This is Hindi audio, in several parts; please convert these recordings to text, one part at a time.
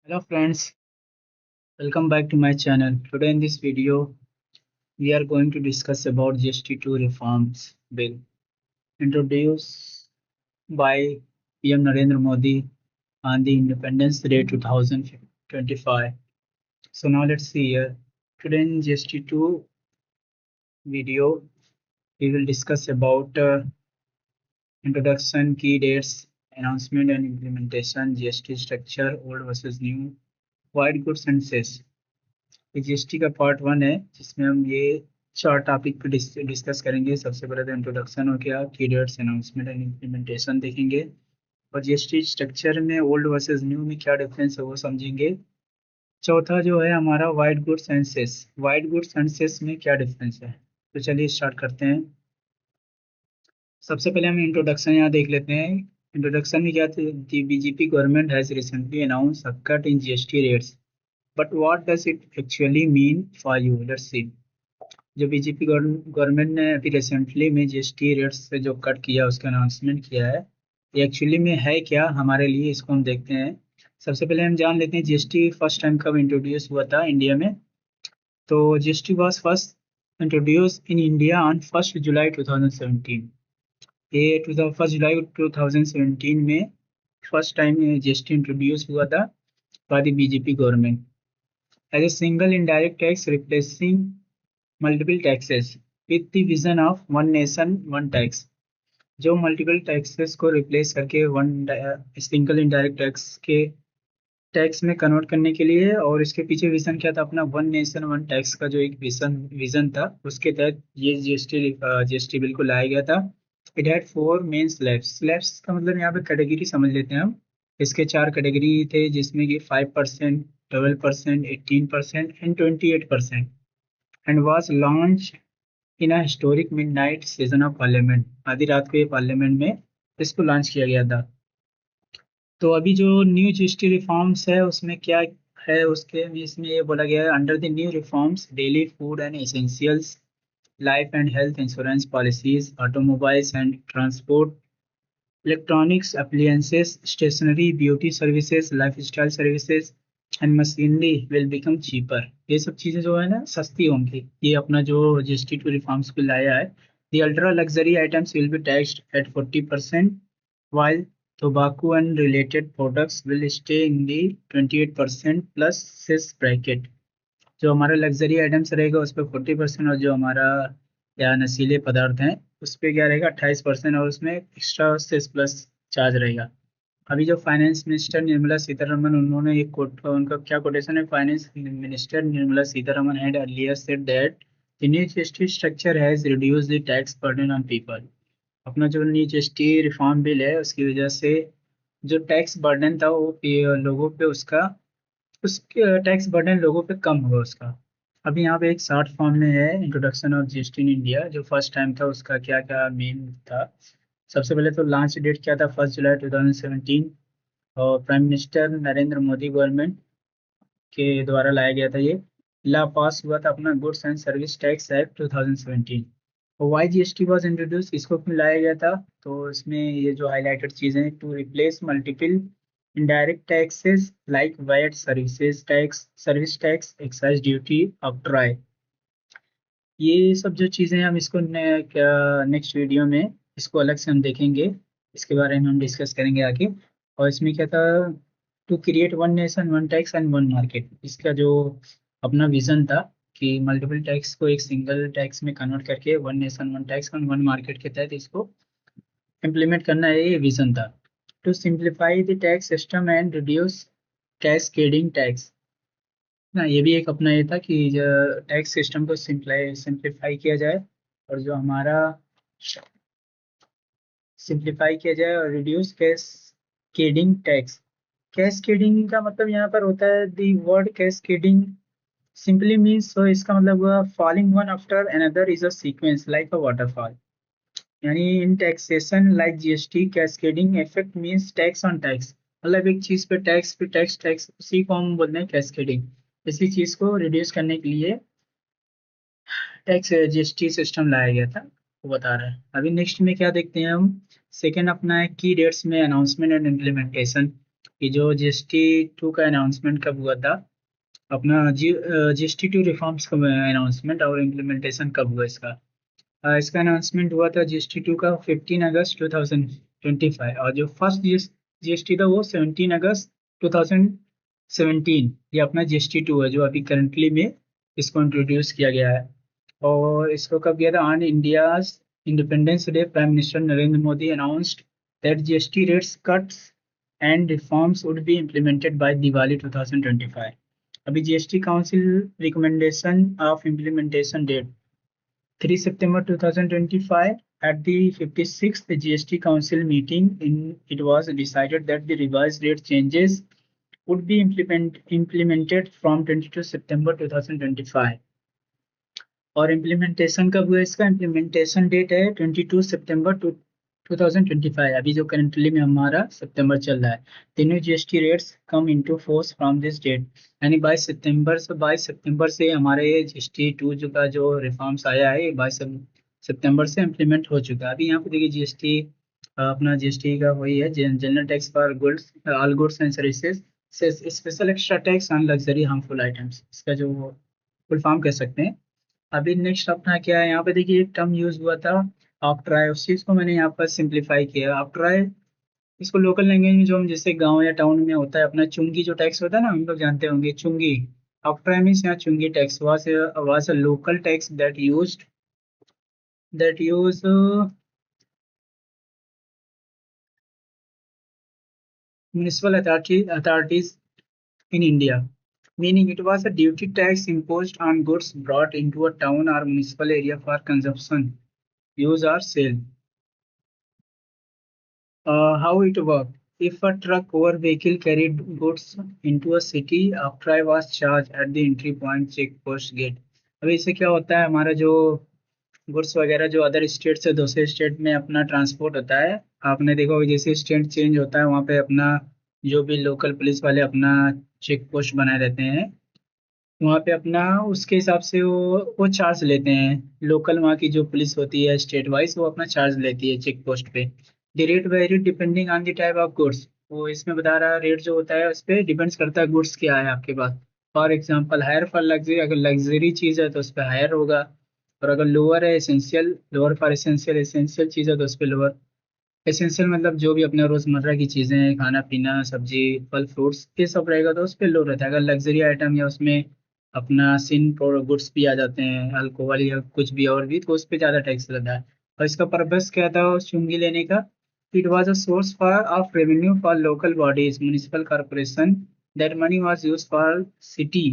Hello friends, welcome back to my channel. Today in this video, we are going to discuss about GST2 reforms bill introduced by PM Narendra Modi on the Independence Day 2025. So now let's see here. Today in GST2 video, we will discuss about introduction, key dates, announcement and implementation, GST structure, old versus new, white goods and cess. GST का पार्ट वन है जिसमें हम ये चार टॉपिक पे डिस्कस करेंगे। सबसे पहले तो इंट्रोडक्शन हो गया, की डेट्स, अनाउंसमेंट एंड इम्प्लीमेंटेशन देखेंगे और जीएसटी स्ट्रक्चर में ओल्ड वर्सेस न्यू में क्या डिफरेंस है वो समझेंगे। चौथा जो है हमारा white goods and cess, white goods and cess में क्या डिफरेंस है। तो चलिए स्टार्ट करते हैं। सबसे पहले हम इंट्रोडक्शन यहाँ देख लेते हैं। इंट्रोडक्शन में क्या था, BJP government has recently announce a cut in GST rates, but what does it actually mean for you, let's see. जो बीजेपी गवर्नमेंट ने अभी रिसेंटली में जीएसटी रेट्स से जो कट किया उसका अनाउंसमेंट किया है, ये एक्चुअली में है क्या हमारे लिए, इसको हम देखते हैं। सबसे पहले हम जान लेते हैं जीएसटी फर्स्ट टाइम कब इंट्रोड्यूस हुआ था इंडिया में। तो GST was first introduce in India on 1 जुलाई 2017। ये 1 जुलाई 2017 में फर्स्ट टाइम जीएसटी इंट्रोड्यूस हुआ था by the BJP government as a single indirect tax replacing multiple taxes with the vision of one nation one tax. जो मल्टीपल टैक्सेस को रिप्लेस करके वन सिंगल इनडायरेक्ट टैक्स के टैक्स में कन्वर्ट करने के लिए, और इसके पीछे विजन क्या था अपना, वन नेशन वन टैक्स का जो एक विजन विजन था, उसके तहत ये जीएसटी बिल को लाया गया था। It had four main slabs. Slabs का मतलब यहाँ पे कैटेगरी समझ लेते हैं हम। इसके चार कैटेगरी थे जिसमें कि 5%, 12%, 18% and 28%, and was launch in a historic midnight session of parliament. आधी रात को ये पार्लियामेंट में इसको लॉन्च किया गया था। तो अभी जो न्यू जीएसटी रिफॉर्म्स है उसमें क्या है, उसके इसमें ये बोला गया है, under the new reforms daily food and essentials, life and health insurance policies, automobiles and transport, electronics appliances, stationery, beauty services, lifestyle services and machinery will become cheaper. ये सब चीज़ें जो है ना सस्ती होंगी। ये अपना जो जीएसटी टू रिफॉर्म्स बिल लाया है। The ultra luxury items will be taxed eight 40%, while tobacco and related products will stay in the 28% plus cess bracket। जो हमारा लग्जरी आइटम्स रहेगा उस पर 40%, और जो हमारा या नशीले पदार्थ हैं उस पर क्या रहेगा 28%, और उसमें एक्स्ट्रा सेस प्लस चार्ज रहेगा। अभी जो फाइनेंस मिनिस्टर निर्मला सीतारमन, उन्होंने एक कोट, उनका क्या कोटेशन है, finance minister Nirmala Sitharaman had earlier said that the new GST structure has reduced the tax burden on people. अपना जो न्यू जीएसटी रिफॉर्म बिल है उसकी वजह से जो टैक्स बर्डन था वो लोगों पे उसके टैक्स बर्डन लोगों पे कम हुआ उसका। अभी यहाँ पे एक शॉर्ट फॉर्म में है introduction of GST in India, जो फर्स्ट टाइम था उसका क्या क्या मेन था। सबसे पहले तो लॉन्च डेट क्या था, 1 जुलाई 2017, और prime minister Narendra Modi government के द्वारा लाया गया था। ये ला पास हुआ था अपना goods and service tax act 2017। Why GST was introduce, इसको क्यों लाया गया था, तो इसमें ये जो हाईलाइटेड चीजें, to replace multiple indirect taxes like VAT, services tax, service tax, excise duty, octroi. ये सब जो चीजें हम इसको नेक्स्ट वीडियो में इसको अलग से हम देखेंगे, इसके बारे में हम डिस्कस करेंगे आगे। और इसमें क्या था, to create one nation one tax and one market, इसका जो अपना विजन था कि मल्टीपल टैक्स को एक सिंगल टैक्स में कन्वर्ट करके one nation one tax and one market के तहत इसको इम्प्लीमेंट करना है, ये विजन था। To simplify the tax system and reduce cascading tax ना, ये भी एक अपना ये था कि टैक्स सिस्टम को सिंप्लीफाई किया जाए, और जो हमारा सिंप्लीफाई किया जाए और रिड्यूस कैस्केडिंग टैक्स। कैस्केडिंग का मतलब यहाँ पर होता है, the word cascading simply means, so इसका मतलब हुआ falling one after another is a sequence like a waterfall. यानी in taxation like GST cascading effect means tax on tax, मतलब एक चीज पे टैक्स पे टैक्स टैक्स, उसी को हम बोलते हैं कैस्केडिंग। इसी चीज को रिड्यूस करने के लिए टैक्स जीएसटी सिस्टम लाया गया था, वो बता रहा है। अभी नेक्स्ट में क्या देखते हैं हम, सेकेंड अपना है की डेट्स में अनाउंसमेंट एंड इम्प्लीमेंटेशन। कि जो जीएसटी टू का अनाउंसमेंट कब हुआ था, अपना जीएसटी टू रिफॉर्म्स का अनाउंसमेंट और इम्प्लीमेंटेशन कब हुआ इसका। इसका अनाउंसमेंट हुआ था जीएसटी टू का 15 अगस्त 2025, और जो फर्स्ट जीएसटी था वो 17 अगस्त 2017। ये अपना जीएसटी टू है जो अभी करंटली में इसको इंट्रोड्यूस किया गया है। और इसको कब किया था, on India's independence day prime minister Narendra Modi announced that GST rates cuts and reforms would be implemented by Diwali 2025। अभी GST council recommendation of implementation date 3 September 2025. At the 56th GST Council meeting, it was decided that the revised rate changes would be implemented from 22 September 2025. और इम्प्लीमेंटेशन कब हुआ, इसका इम्प्लीमेंटेशन डेट है 22 सितंबर 2025। अभी जो करंटली में हमारा सितंबर चल रहा है, तीनों GST rates come into force from this date, यानी 22 सितंबर से हमारे ये जीएसटी टू का जो रिफॉर्म्स आया है 22 सितंबर से इम्प्लीमेंट हो चुका है। अभी यहाँ पे देखिए जीएसटी, अपना जीएसटी का वही है, general tax for goods, all goods and services, special extra tax on luxury harmful items, इसका जो फुल फॉर्म कह सकते हैं। अभी नेक्स्ट अपना क्या है, यहाँ पे देखिए एक टर्म यूज हुआ था ऑक्ट्राई, उस चीज को मैंने यहाँ पर सिंप्लीफाई किया। ऑक्ट्राई, इसको लोकल लैंग्वेज में जो हम जैसे गांव या टाउन में होता है अपना चुंगी जो टैक्स होता है ना, हम लोग जानते होंगे चुंगी। ऑक्ट्राई मीन्स यहाँ चुंगी tax was a local tax that use municipal authorities in India, meaning it was a duty tax imposed on goods brought into a town or municipal area for consumption, use or sale. How it worked? If a truck or vehicle carried goods into a city, octroi was charged at the entry point check post gate. अभी इससे क्या होता है, हमारा जो गुड्स वगैरह जो अदर स्टेट से दूसरे स्टेट में अपना ट्रांसपोर्ट होता है, आपने देखा होगा जैसे स्टेट चेंज होता है वहाँ पे अपना जो भी लोकल पुलिस वाले अपना चेक पोस्ट बनाए रहते हैं, वहाँ पे अपना उसके हिसाब से वो चार्ज लेते हैं। लोकल वहाँ की जो पुलिस होती है स्टेट वाइज वो अपना चार्ज लेती है चेक पोस्ट पे। The rate very depending on the type of goods, वो इसमें बता रहा है रेट जो होता है उस पर डिपेंड्स करता है गुड्स क्या है आपके पास। For example higher for luxury, अगर लग्जरी चीज़ है तो उस पर हायर होगा, और अगर लोअर है essential, lower for essential, essential चीज़ है तो उस पर लोअर। एसेंशियल मतलब जो भी अपने रोजमर्रा की चीजें हैं, खाना पीना सब्जी फल फ्रूट्स ये सब रहेगा तो उस पर लो रहता है। अगर लग्जरी आइटम या उसमें अपना सिन गुड्स भी आ जाते हैं, अल्कोहल या कुछ भी और भी, तो उस पर ज्यादा टैक्स लगता है। और इसका पर्पस क्या था उस चुंगी लेने का, it was a source for of revenue for local bodies municipal corporation, that money was use for city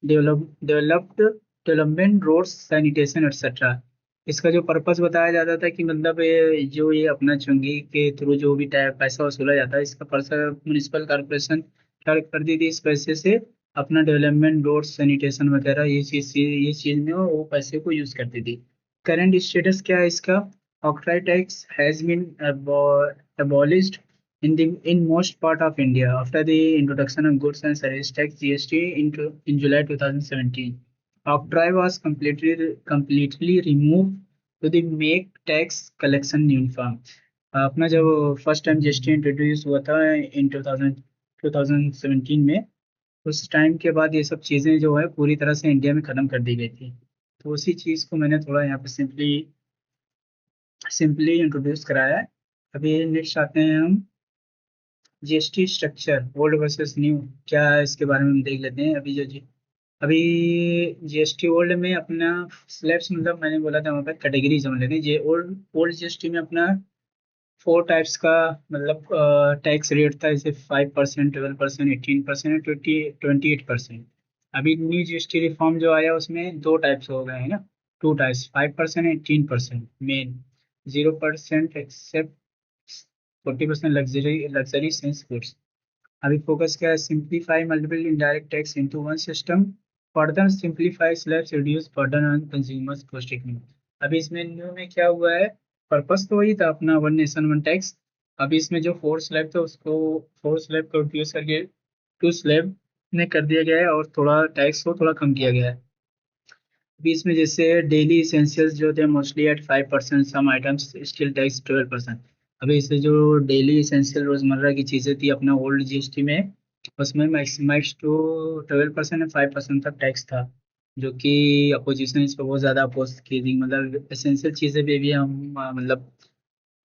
developed development, roads, sanitation etcetera. इसका जो पर्पस बताया जाता था कि मतलब ये अपना चुंगी के थ्रू जो भी पैसा वसूला जाता है, इसका पैसा म्यूनिसिपल कॉर्पोरेशन क्या करती थी, इस पैसे से अपना डेवलपमेंट, रोड, सैनिटेशन वगैरह ये चीज में वो पैसे को यूज करती थी। करंट स्टेटस क्या है इसका, octroi tax has been abolished in most part of India after the introduction of goods and service tax GST in July 2017. Octroi was completely removed to the make tax collection uniform. अपना जब फर्स्ट टाइम जीएसटी इंट्रोड्यूस हुआ था इन 2017 में, उस टाइम के बाद ये सब चीज़ें जो है पूरी तरह से इंडिया में ख़त्म कर दी गई थी। तो उसी चीज़ को मैंने थोड़ा यहाँ पे सिंपली इंट्रोड्यूस कराया है। अभी नेक्स्ट आते हैं हम GST structure old versus new, क्या है इसके बारे में हम देख लेते हैं। अभी जीएसटी ओल्ड में अपना स्लैब्स, मतलब मैंने बोला था वहाँ पे कैटेगरी समझ लेते हैं। ये ओल्ड ओल्ड जीएसटी में अपना 4 टाइप्स का मतलब टैक्स रेट था, जैसे 5%, 12%, 18%, 28%। अभी न्यू जीएसटी रिफॉर्म जो आया उसमें 2 टाइप्स हो गए हैं ना, 2 types, 5%, 18% main, 0% except 40% luxury sin goods. अभी फोकस क्या है, simplify multiple indirect tax into one system, further simplify slabs reduce burden on consumers cost technique. अभी इसमें न्यू में क्या हुआ है, पर्पस तो वही था अपना वन नेशन वन टैक्स। अभी इसमें जो 4 स्लैब था उसको 4 स्लैब को रिड्यूस करके 2 स्लैब में कर दिया गया है, और थोड़ा टैक्स को थोड़ा कम किया गया है। अभी इसमें जैसे डेली इसेंशियल्स जो थे mostly at 5%, some items still tax 12%। अभी इसे जो डेली इसेंशियल रोजमर्रा की चीजें थी अपना ओल्ड जीएसटी में, उसमें मैक्सिमाइज टू 12% या 5% तक टैक्स था, जो कि अपोजिशन इस पर बहुत ज्यादा अपोज की थी। मतलब एसेंशियल चीजें पे भी हम मतलब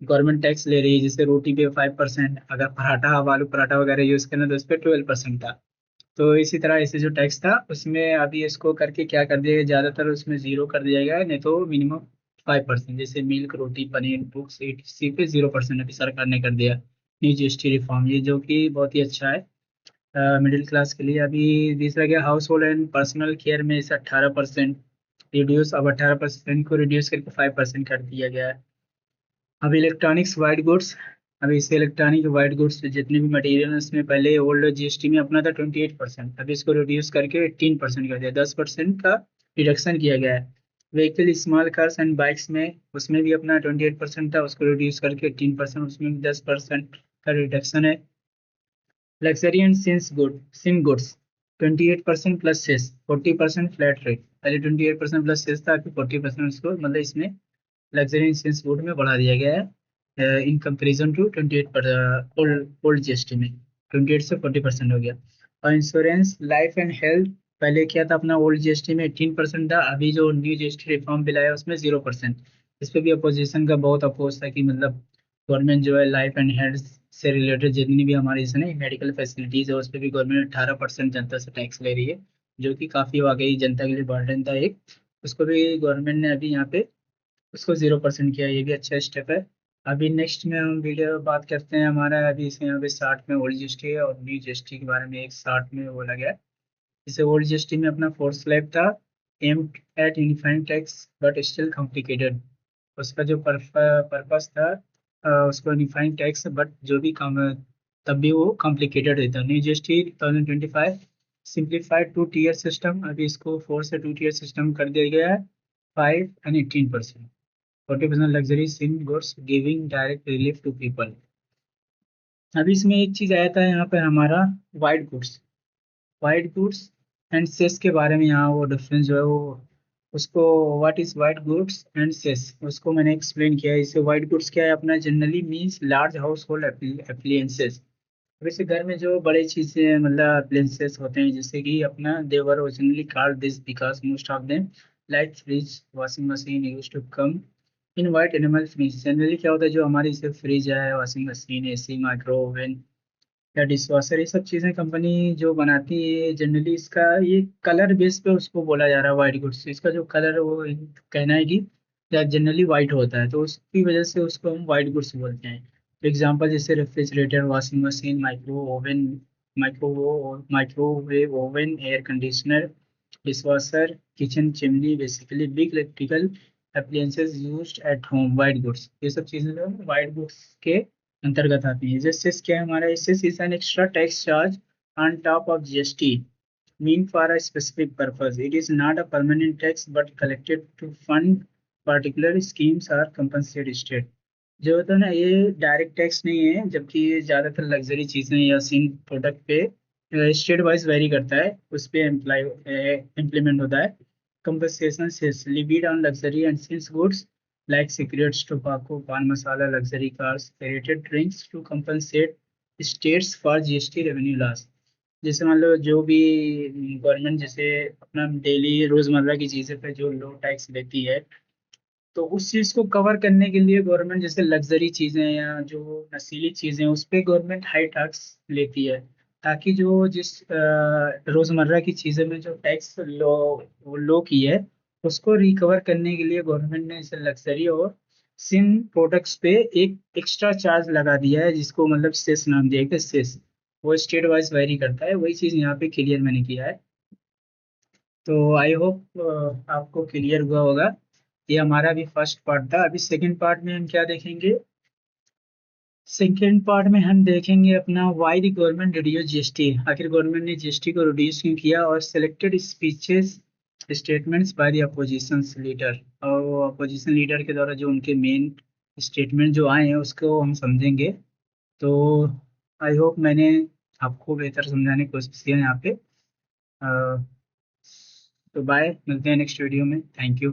गवर्नमेंट टैक्स ले रही है, जैसे रोटी पे 5%, अगर पराठा आप आलू पराठा वगैरह यूज करना तो उस पर 12% था। तो इसी तरह ऐसे जो टैक्स था उसमें अभी इसको करके क्या कर दिया गया, ज्यादातर उसमें जीरो कर दिया गया है, नहीं तो मिनिमम 5%, जैसे मिल्क रोटी पनीर बुक्स इसी पे 0% अभी सरकार ने कर दिया। न्यू जीएसटी रिफॉर्म, ये जो कि बहुत ही अच्छा है मिडिल क्लास के लिए। अभी दूसरा क्या, house hold and personal care में इसे 18% रिड्यूस, अब 18% को रिड्यूस करके 5% कर दिया गया है। अब इलेक्ट्रॉनिक्स वाइट गुड्स, अभी इसे इलेक्ट्रॉनिक वाइट गुड्स जितने भी मटेरियल उसमें पहले ओल्ड जीएसटी में अपना था 28%, अभी इसको रिड्यूस करके 18% कर दिया, 10% का रिडक्शन किया गया है। Vehicle small cars and bikes में उसमें भी अपना 28% था, उसको रिड्यूस करके 18%, उसमें भी 10% का रिडक्शन है। Luxury and sin goods 28% plus cess, 40% flat rate, पहले 28% प्लस सेस था, अभी 40% उसको मतलब इसमें लग्जरी इंश्योरेंस बोर्ड में बढ़ा दिया गया है इन कंपेरिजन टू 28 पर ओल्ड ओल्ड जीएसटी में 28 से 40% हो गया। और इंश्योरेंस लाइफ एंड हेल्थ, पहले क्या था अपना ओल्ड जीएसटी में 18% था, अभी जो न्यू जीएसटी रिफॉर्म बिल आया उसमें 0%। इस पे भी अपोजिशन का बहुत अपोज था कि मतलब गवर्नमेंट जो है लाइफ एंड हेल्थ से रिलेटेड जितनी भी हमारी इसने मेडिकल फैसिलिटीज है उस पर भी गवर्नमेंट 18% जनता से टैक्स ले रही है, जो कि काफी वाकई जनता के लिए बर्डन था एक। उसको भी गवर्नमेंट ने अभी यहाँ पे उसको 0% किया, ये भी अच्छा स्टेप है। अभी नेक्स्ट में हम वीडियो बात करते हैं, हमारा अभी इसमें यहाँ पे 60 में ओल्ड जीएसटी है और न्यू जीएसटी के बारे में एक 60 में बोला गया है। जैसे ओल्ड जीएसटी में अपना फोर्थ स्लैब था, aim at unifying tax but still complicated, उसका जो पर्पस था उसको यूनिफाइंग टैक्स बट जो भी काम तब भी वो कॉम्प्लिकेटेड रहता है। New GST 2025 simplified two tier system, अभी इसको 4 से 2 टीयर सिस्टम कर दिया गया है। 5 and 18%, 40% luxury sin goods giving direct relief to people. अभी इसमें एक चीज आया था यहाँ पर हमारा, वाइट गुड्स एंड सेस के बारे में, यहाँ वो डिफरेंस जो है वो उसको, what is white goods and cess, उसको मैंने एक्सप्लेन किया है। इससे वाइट गुड्स क्या है अपना, generally means large house hold appliances, वैसे घर में जो बड़े चीजें मतलब अप्लायंसेस होते हैं, जैसे कि अपना they were originally called this because most of them like fridge washing machine used to come in white enamel finish. Generally क्या होता है जो हमारी जैसे फ्रिज है, washing machine, AC, micro oven या डिशवॉशर, ये सब चीजें कंपनी जो बनाती है जनरली इसका ये कलर बेस पे उसको बोला जा रहा है वाइट गुड्स। इसका जो कलर है वो कहना है कि जनरली वाइट होता है, तो उसकी वजह से उसको हम वाइट गुड्स बोलते हैं। एग्जांपल जैसे refrigerator, washing machine, microwave oven, air conditioner, dishwasher, kitchen chimney, basically big electrical appliances used at home, white goods, ये सब चीजें जो है वाइट गुड्स के अंतर्गत आती है। जैसे क्या है हमारा, cess is an extra tax charge on top of GST mean for a specific purpose, it is not a permanent tax but collected to fund particular schemes और कंपनसेट स्टेट। जो होता है ना ये डायरेक्ट टैक्स नहीं है, जबकि ये ज्यादातर लग्जरी चीजें या सिंह प्रोडक्ट पे स्टेट वाइज वेरी करता है, उस पे इम्प्लीमेंट होता है। कंपनसेशन से levied on luxury and since goods like cigarettes, tobacco, pan masala, luxury cars, aerated drinks to compensate states for GST revenue loss। जैसे मान लो जो भी गवर्नमेंट जैसे अपना डेली रोजमर्रा की चीजें पे जो लो टैक्स लेती है, तो उस चीज को कवर करने के लिए गवर्नमेंट जैसे लग्जरी चीजें या जो नशीली चीजें उस पे गवर्नमेंट हाई टैक्स लेती है, ताकि जो जिस रोजमर्रा की चीजें में जो टैक्स लो की है उसको रिकवर करने के लिए गवर्नमेंट ने इसे लग्जरी और सिम प्रोडक्ट्स पे एक एक्स्ट्रा चार्ज लगा दिया है, जिसको मतलब सेस नाम दिया गया, सेस। वो स्टेट वाइज वेरी करता है, वही चीज यहाँ पे क्लियर मैंने किया है। तो आई होप आपको क्लियर हुआ होगा। ये हमारा भी फर्स्ट पार्ट था, अभी सेकंड पार्ट में हम क्या देखेंगे, सेकंड पार्ट में हम देखेंगे अपना why the government reduce GST, आखिर गवर्नमेंट ने जीएसटी को रिड्यूस क्यों किया, और selected speeches statements by the opposition leader, और अपोजिशन लीडर के द्वारा जो उनके मेन स्टेटमेंट जो आए हैं उसको हम समझेंगे। तो आई होप मैंने आपको बेहतर समझाने की कोशिश की है यहाँ पे। तो बाय, मिलते हैं नेक्स्ट वीडियो में, थैंक यू।